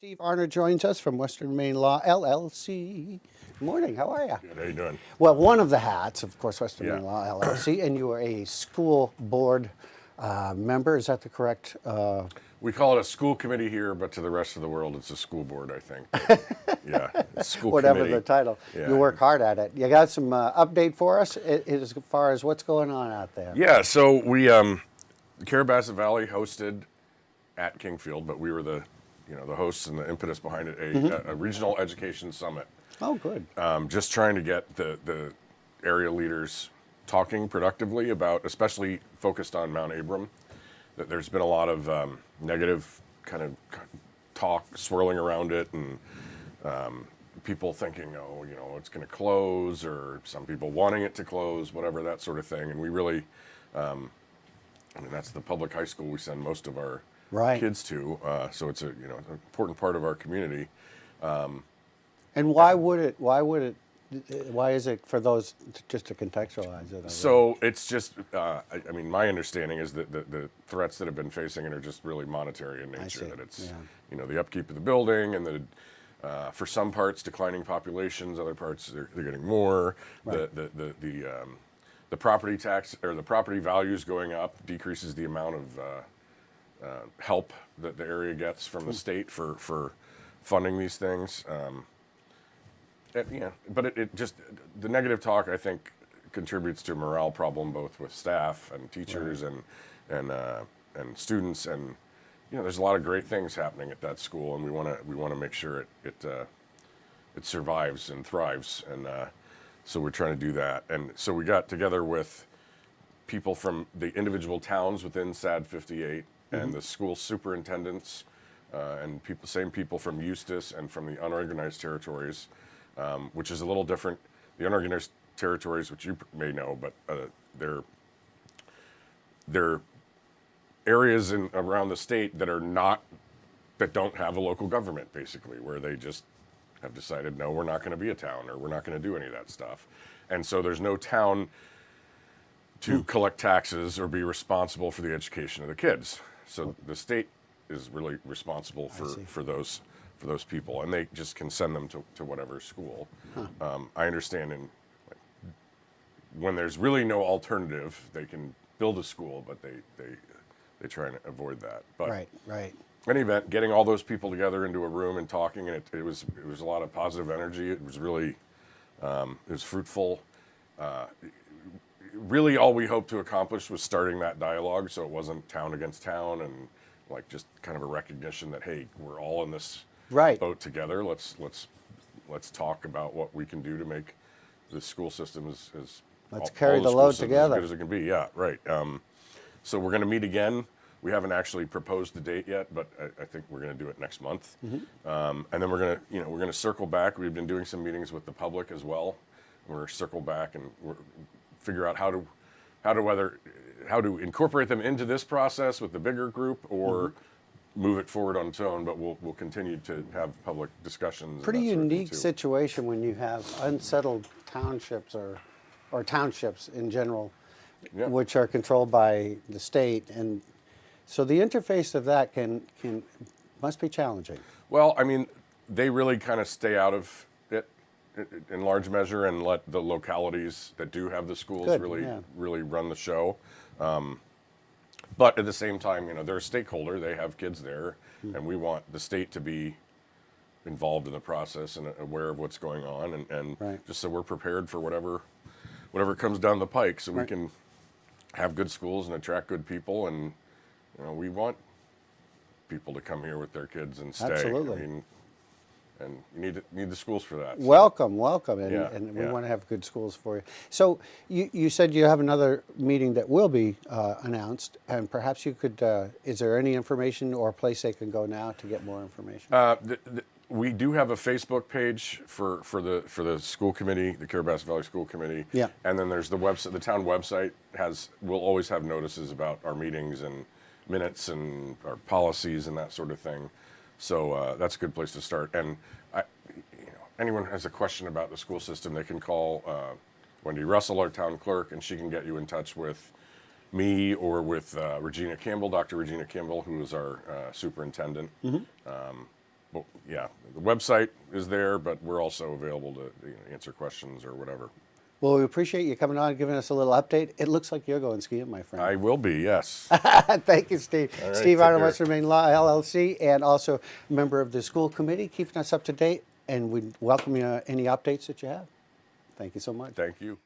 Steve Arner joins us from Western Maine Law, LLC. Good morning, how are you? Good, how you doing? Well, one of the hats, of course, Western Yeah. Maine Law, LLC, and you are a school board member, is that the correct? We call it a school committee here, but to the rest of the world, it's a school board, I think. But, yeah, it's school Whatever committee. the title. Yeah. You work hard at it. You got some update for us as far as what's going on out there? Yeah, so we, Carabasset Valley hosted at Kingfield, but we were the hosts and the impetus behind it, a regional education summit. Oh, good. Just trying to get the area leaders talking productively about, especially focused on Mount Abram, that there's been a lot of negative kind of talk swirling around it, and people thinking, it's going to close, or some people wanting it to close, whatever, that sort of thing. And we really, that's the public high school we send most of our kids to, so it's an important part of our community. And why is it, for those, just to contextualize it? So it's just, my understanding is that the threats that have been facing it are just really monetary in nature. That it's, the upkeep of the building, and for some parts declining populations, other parts they're getting more. Right. The property tax, or the property values going up, decreases the amount of help that the area gets from the state for funding these things. But it just, the negative talk, I think, contributes to a morale problem, both with staff and teachers and students. And there's a lot of great things happening at that school, and we want to make sure it survives and thrives. And so we're trying to do that. And so we got together with people from the individual towns within SAD 58 and the school superintendents and same people from Eustis and from the unorganized territories. Which is a little different. The unorganized territories, which you may know, but they're areas around the state that don't have a local government, basically, where they just have decided, no, we're not going to be a town, or we're not going to do any of that stuff. And so there's no town to collect taxes or be responsible for the education of the kids. So the state is really responsible for those people, and they just can send them to whatever school. I understand when there's really no alternative, they can build a school, but they try and avoid that. But right. In any event, getting all those people together into a room and talking, and it was a lot of positive energy. It was really it was fruitful. Really, all we hoped to accomplish was starting that dialogue, so it wasn't town against town, and just kind of a recognition that, hey, we're all in this boat together. Let's talk about what we can do to make the school system as let's carry the load together, as good as it can be. Yeah, right. So we're going to meet again. We haven't actually proposed the date yet, but I think we're going to do it next month. And then we're going to circle back. We've been doing some meetings with the public as well. We're going to circle back and figure out how to incorporate them into this process with the bigger group, or move it forward on its own, but we'll continue to have public discussions. Pretty unique situation when you have unsettled townships or townships in general, which are controlled by the state, and so the interface of that must be challenging. Well, they really kind of stay out of it in large measure, and let the localities that do have the schools really run the show. But at the same time, they're a stakeholder. They have kids there, and we want the state to be involved in the process and aware of what's going on, and just so we're prepared for whatever comes down the pike, so we can have good schools and attract good people. And we want people to come here with their kids and stay. Absolutely. And you need the schools for that. Welcome, and we want to have good schools for you. So you said you have another meeting that will be announced, and perhaps you could, is there any information or place they can go now to get more information? We do have a Facebook page for the school committee, the Carabasset Valley School Committee. Yeah. And then there's the website. The town website will always have notices about our meetings and minutes and our policies and that sort of thing. So that's a good place to start. And anyone has a question about the school system, they can call Wendy Russell, our town clerk, and she can get you in touch with me or with Regina Campbell, Dr. Regina Campbell, who is our superintendent. Well, yeah, the website is there, but we're also available to answer questions or whatever. Well, we appreciate you coming on and giving us a little update. It looks like you're going skiing, my friend. I will be, yes. Thank you, Steve. All right, Steve take Arner, care. Western Maine Law LLC, and also member of the school committee, keeping us up to date. And we welcome you any updates that you have. Thank you so much. Thank you.